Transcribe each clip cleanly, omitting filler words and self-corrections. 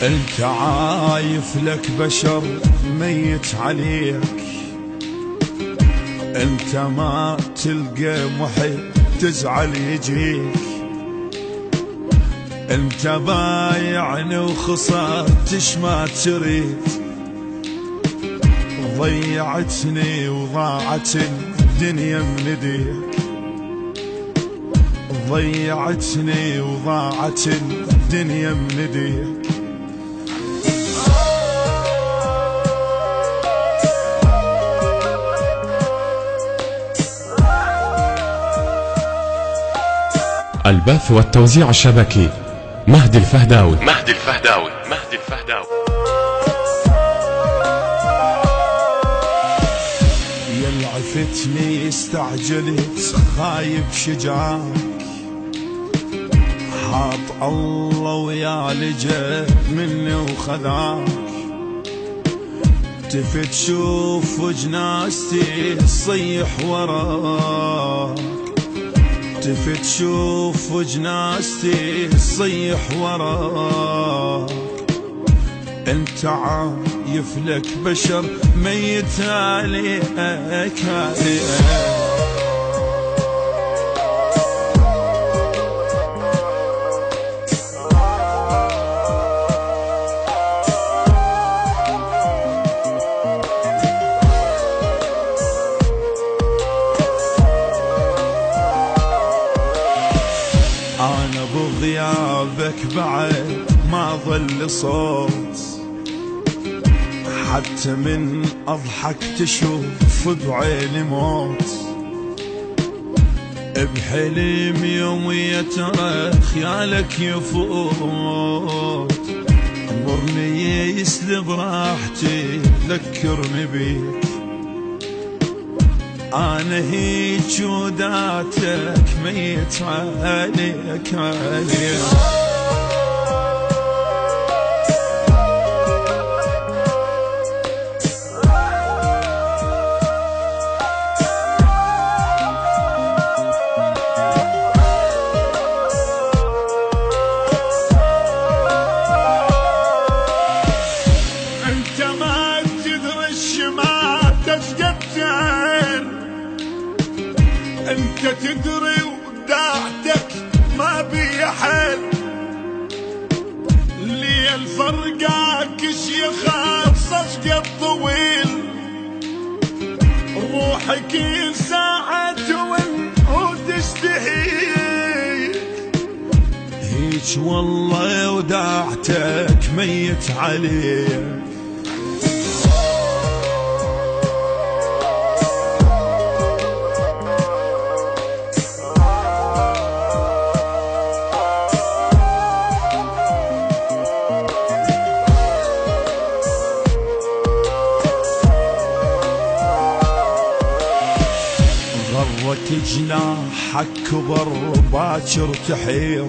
انت عايف لك بشر ميت عليك، انت ما تلقى محب تزعل يجيك، انت بايعني وخسرتش ما تريد، ضيعتني وضاعت الدنيا من ايديك، ضيعتني وضاعت الدنيا من ايديك. البث والتوزيع الشبكي مهدي الفهداوي. يا عفتني استعجلت خايب شجاعك، حاط الله ويا لجأ مني وخذاك، تفت شوف وجناستي تصيح وراك، تفت شوف وجناستي تصيح وراك، انت عايف لك بشر ميت عليك أنا بغيابك بعد ما ظل صوت، حتى من أضحك تشوف بعيني موت، بحلم يومي ترى خيالك يفوت، مرني يسلب راحتي ذكرني بيك، أنا هيج وداتك ميت عليك عليك. انت ما تدري الشمال تسقطين، انت تدري وداعتك ما بي حل، لي الفرقاك يخاف صفقة طويل، روحك كل ساعة وتستحيل، هيج والله وداعتك ميت عليك. غرك جناحك كبر باكر تحير،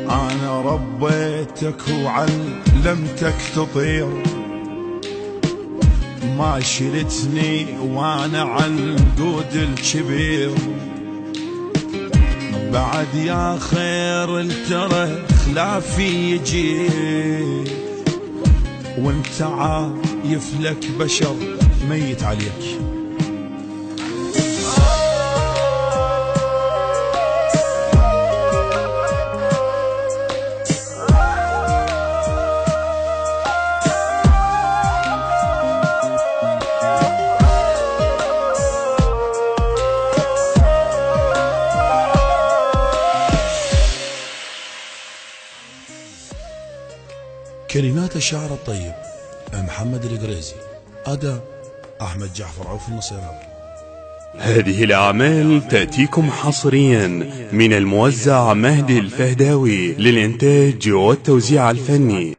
أنا ربيتك وعلمتك تطير، ما شلتني وأنا عنقود الكبير، بعد يا خير الترى خلافي يجي، وانت عايف لك بشر ميت عليك. كلمات الشاعر الطيب محمد القريزي، أداء أحمد جعفر عوف النصيراوي. هذه الأعمال تأتيكم حصريا من الموزع مهدي الفهداوي للإنتاج والتوزيع الفني.